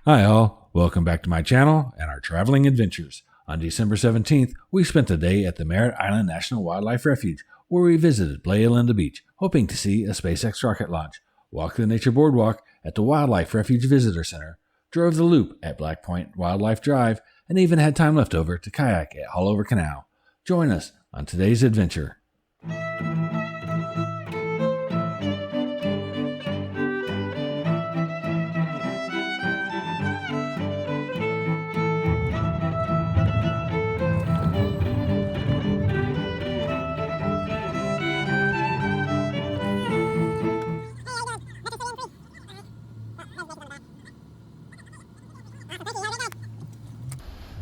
Hi all, welcome back to my channel and our traveling adventures. On December 17th, we spent the day at the Merritt National Wildlife Refuge, where we visited Playalinda Beach, hoping to see a SpaceX rocket launch, walked the nature boardwalk at the Wildlife Refuge Visitor Center, drove the loop at Black Point Wildlife Drive, and even had time left over to kayak at Haulover Canal. Join us on today's adventure.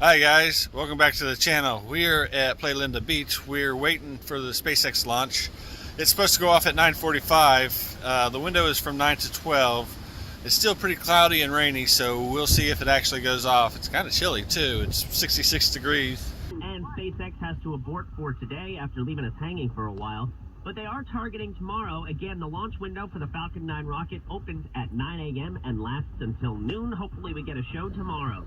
Hi guys, welcome back to the channel. We're at Playalinda Beach. We're waiting for the SpaceX launch. It's supposed to go off at 9:45. The window is from 9 to 12. It's still pretty cloudy and rainy, so we'll see if it actually goes off. It's kind of chilly too. It's 66 degrees. And SpaceX has to abort for today after leaving us hanging for a while. But they are targeting tomorrow. Again, the launch window for the Falcon 9 rocket opens at 9 a.m. and lasts until noon. Hopefully we get a show tomorrow.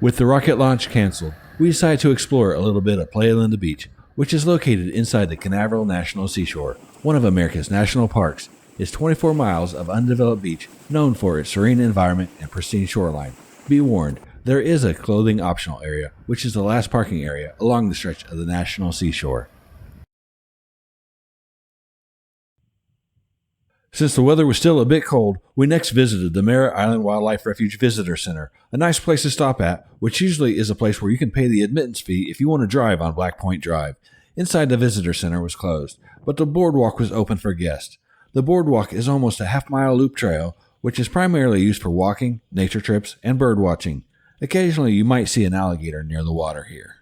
With the rocket launch canceled, we decided to explore a little bit of Playalinda Beach, which is located inside the Canaveral National Seashore, one of America's national parks. It's 24 miles of undeveloped beach, known for its serene environment and pristine shoreline. Be warned, there is a clothing optional area, which is the last parking area along the stretch of the National Seashore. Since the weather was still a bit cold, we next visited the Merritt Island Wildlife Refuge Visitor Center, a nice place to stop at, which usually is a place where you can pay the admittance fee if you want to drive on Black Point Drive. Inside the visitor center was closed, but the boardwalk was open for guests. The boardwalk is almost a half-mile loop trail, which is primarily used for walking, nature trips, and bird watching. Occasionally you might see an alligator near the water here.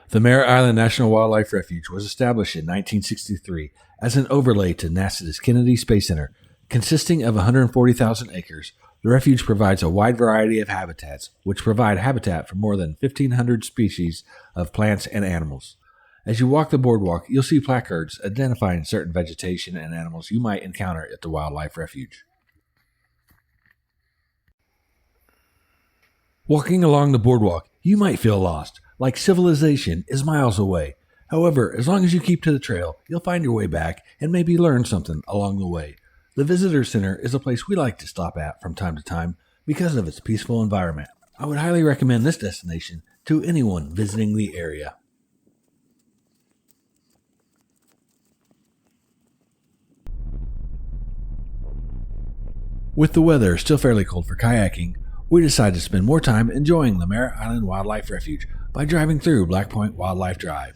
The Merritt Island National Wildlife Refuge was established in 1963 as an overlay to NASA's Kennedy Space Center. Consisting of 140,000 acres, the refuge provides a wide variety of habitats, which provide habitat for more than 1,500 species of plants and animals. As you walk the boardwalk, you'll see placards identifying certain vegetation and animals you might encounter at the Wildlife Refuge. Walking along the boardwalk, you might feel lost, like civilization is miles away. However, as long as you keep to the trail, you'll find your way back and maybe learn something along the way. The Visitor Center is a place we like to stop at from time to time because of its peaceful environment. I would highly recommend this destination to anyone visiting the area. With the weather still fairly cold for kayaking, we decided to spend more time enjoying the Merritt Island Wildlife Refuge by driving through Black Point Wildlife Drive.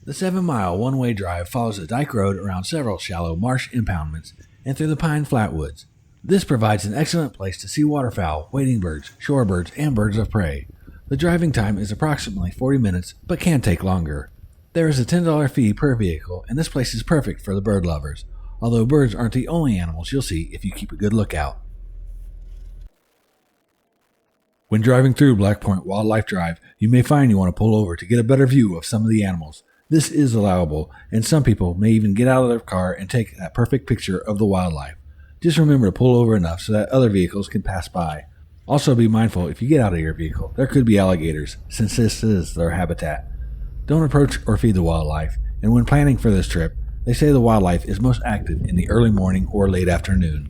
The 7-mile one-way drive follows a dike road around several shallow marsh impoundments and through the pine flatwoods. This provides an excellent place to see waterfowl, wading birds, shorebirds, and birds of prey. The driving time is approximately 40 minutes, but can take longer. There is a $10 fee per vehicle, and this place is perfect for the bird lovers, although birds aren't the only animals you'll see if you keep a good lookout. When driving through Black Point Wildlife Drive, you may find you want to pull over to get a better view of some of the animals. This is allowable, and some people may even get out of their car and take that perfect picture of the wildlife. Just remember to pull over enough so that other vehicles can pass by. Also be mindful if you get out of your vehicle, there could be alligators, since this is their habitat. Don't approach or feed the wildlife, and when planning for this trip, they say the wildlife is most active in the early morning or late afternoon.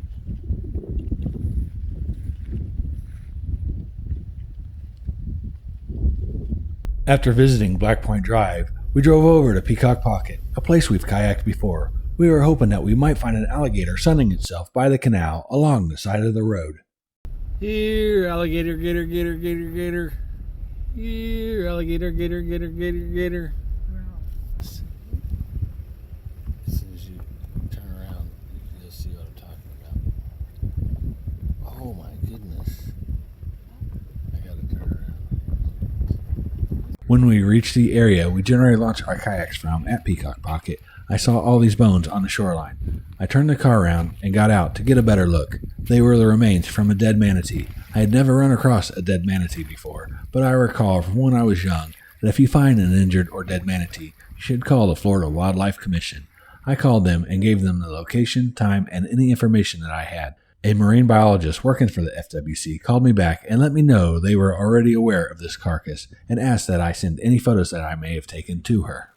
After visiting Black Point Drive, we drove over to Peacock Pocket, a place we've kayaked before. We were hoping that we might find an alligator sunning itself by the canal along the side of the road. Here, alligator, gator, gator, gator, gator. Here, alligator, gator, gator, gator, gator. As soon as you turn around, you'll see what I'm talking about. Oh my goodness. I gotta turn around. When we reached the area we generally launch our kayaks from at Peacock Pocket, I saw all these bones on the shoreline. I turned the car around and got out to get a better look. They were the remains from a dead manatee. I had never run across a dead manatee before, but I recall from when I was young that if you find an injured or dead manatee, you should call the Florida Wildlife Commission. I called them and gave them the location, time, and any information that I had. A marine biologist working for the FWC called me back and let me know they were already aware of this carcass and asked that I send any photos that I may have taken to her.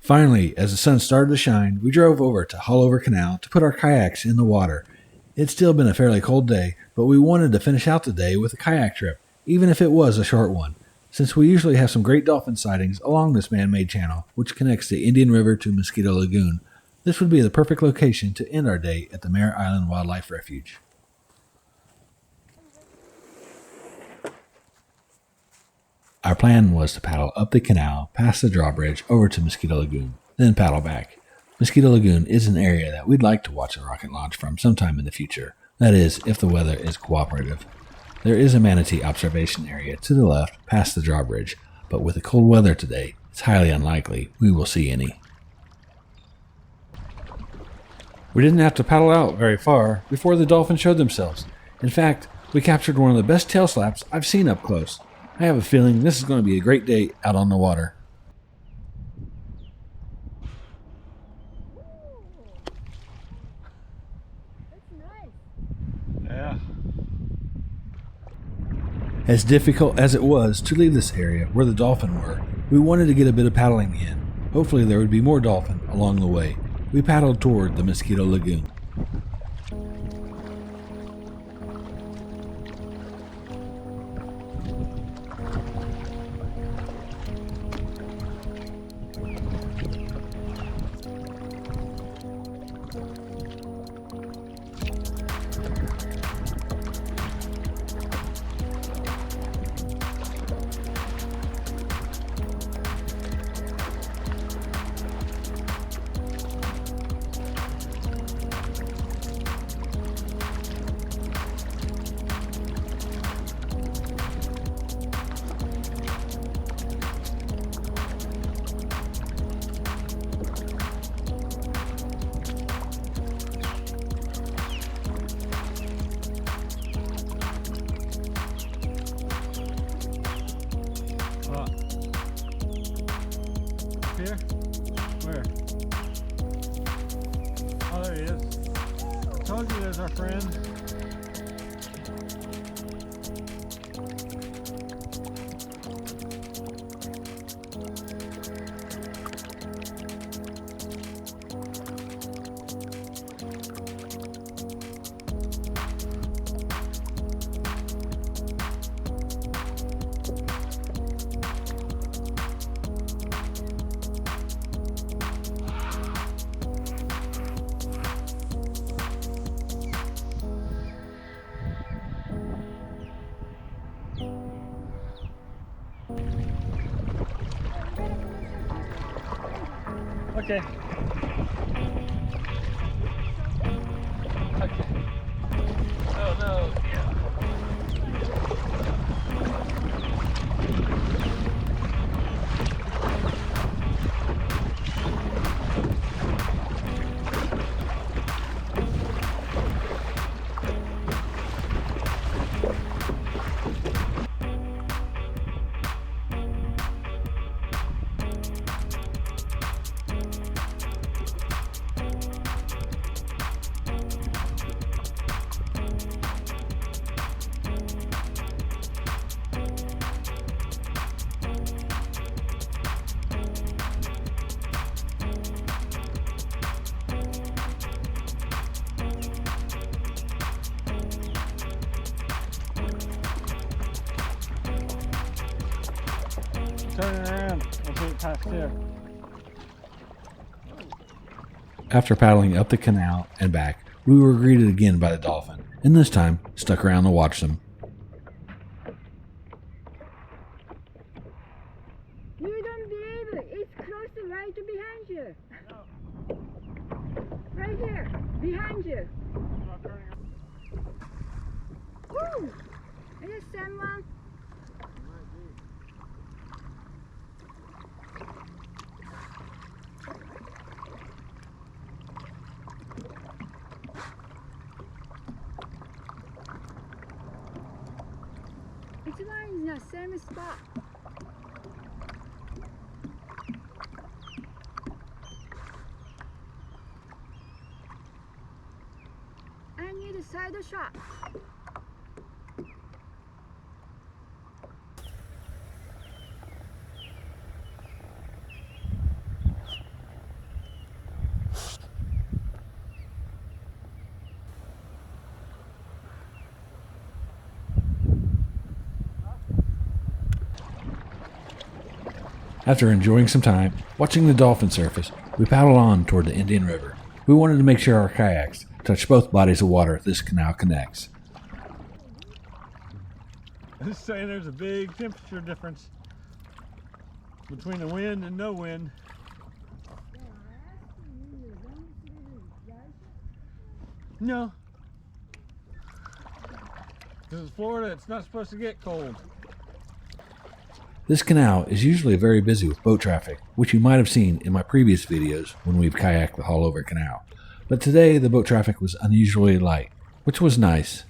Finally, as the sun started to shine, we drove over to Haulover Canal to put our kayaks in the water. It's still been a fairly cold day, but we wanted to finish out the day with a kayak trip, even if it was a short one, since we usually have some great dolphin sightings along this man-made channel, which connects the Indian River to Mosquito Lagoon. This would be the perfect location to end our day at the Merritt Island Wildlife Refuge. Our plan was to paddle up the canal, past the drawbridge, over to Mosquito Lagoon, then paddle back. Mosquito Lagoon is an area that we'd like to watch a rocket launch from sometime in the future. That is, if the weather is cooperative. There is a manatee observation area to the left past the drawbridge, but with the cold weather today, it's highly unlikely we will see any. We didn't have to paddle out very far before the dolphins showed themselves. In fact, we captured one of the best tail slaps I've seen up close. I have a feeling this is going to be a great day out on the water. Yeah. As difficult as it was to leave this area where the dolphin were, we wanted to get a bit of paddling in. Hopefully there would be more dolphin along the way. We paddled toward the Mosquito Lagoon. Here? Where? Oh, there he is. I told you there's our friend. Okay. Okay. Oh no. Yeah. Turn it around. I'll put it past there. After paddling up the canal and back, we were greeted again by the dolphin, and this time stuck around to watch them. You don't believe it. It's close right behind you. Right here, behind you. Woo! Is it someone? It's one in the same spot. side shot. After enjoying some time watching the dolphin surface, we paddled on toward the Indian River. We wanted to make sure our kayaks touched both bodies of water this canal connects. I'm just saying there's a big temperature difference between the wind and no wind. No. This is Florida, it's not supposed to get cold. This canal is usually very busy with boat traffic, which you might have seen in my previous videos when we've kayaked the Haulover Canal. But today the boat traffic was unusually light, which was nice.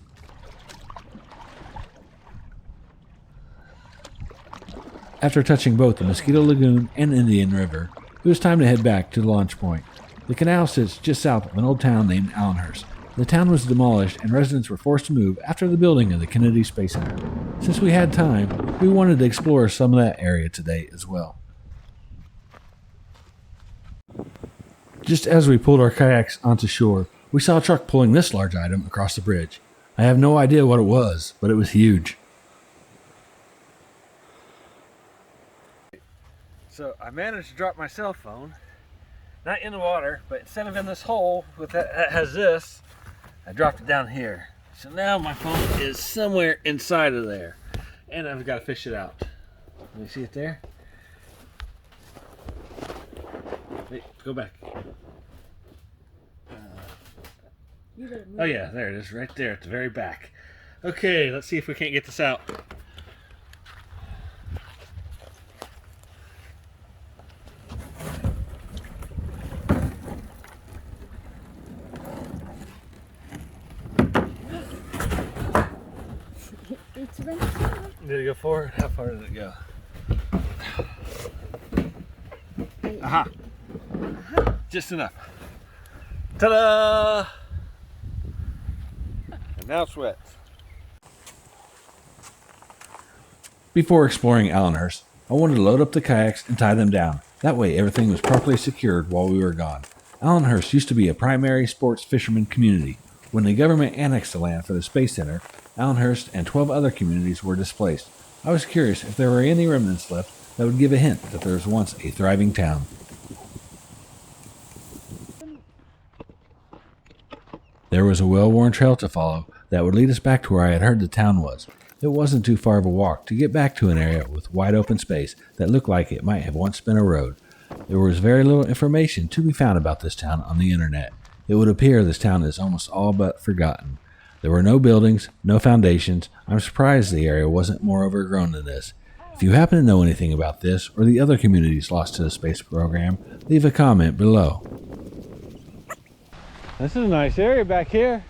After touching both the Mosquito Lagoon and Indian River, it was time to head back to the launch point. The canal sits just south of an old town named Allenhurst. The town was demolished and residents were forced to move after the building of the Kennedy Space Center. Since we had time, we wanted to explore some of that area today as well. Just as we pulled our kayaks onto shore, we saw a truck pulling this large item across the bridge. I have no idea what it was, but it was huge. So I managed to drop my cell phone, not in the water, but instead of in this hole with that has this, I dropped it down here. So now my phone is somewhere inside of there, and I've got to fish it out. Let me see it there. Wait, go back. Oh yeah, there it is, right there at the very back. Okay, let's see if we can't get this out. Did it go forward? How far did it go? Aha! Just enough. Ta-da! And now it's wet. Before exploring Allenhurst, I wanted to load up the kayaks and tie them down. That way everything was properly secured while we were gone. Allenhurst used to be a primary sports fisherman community. When the government annexed the land for the Space Center, Allenhurst and 12 other communities were displaced. I was curious if there were any remnants left that would give a hint that there was once a thriving town. There was a well-worn trail to follow that would lead us back to where I had heard the town was. It wasn't too far of a walk to get back to an area with wide open space that looked like it might have once been a road. There was very little information to be found about this town on the internet. It would appear this town is almost all but forgotten. There were no buildings, no foundations. I'm surprised the area wasn't more overgrown than this. If you happen to know anything about this or the other communities lost to the space program, leave a comment below. This is a nice area back here.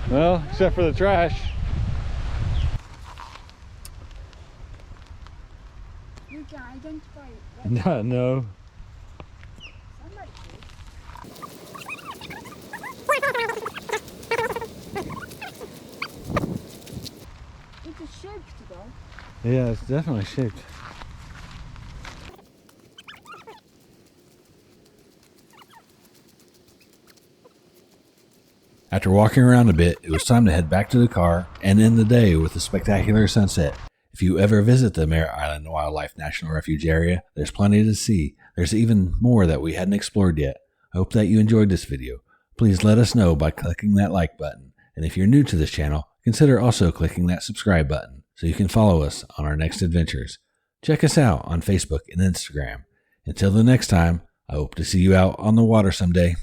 Well, except for the trash. You can identify it, right? No. Somebody did. It's shaped though. Yeah, it's definitely shaped. After walking around a bit, it was time to head back to the car and end the day with a spectacular sunset. If you ever visit the Merritt Island Wildlife National Refuge area, there's plenty to see. There's even more that we hadn't explored yet. I hope that you enjoyed this video. Please let us know by clicking that like button. And if you're new to this channel, consider also clicking that subscribe button so you can follow us on our next adventures. Check us out on Facebook and Instagram. Until the next time, I hope to see you out on the water someday.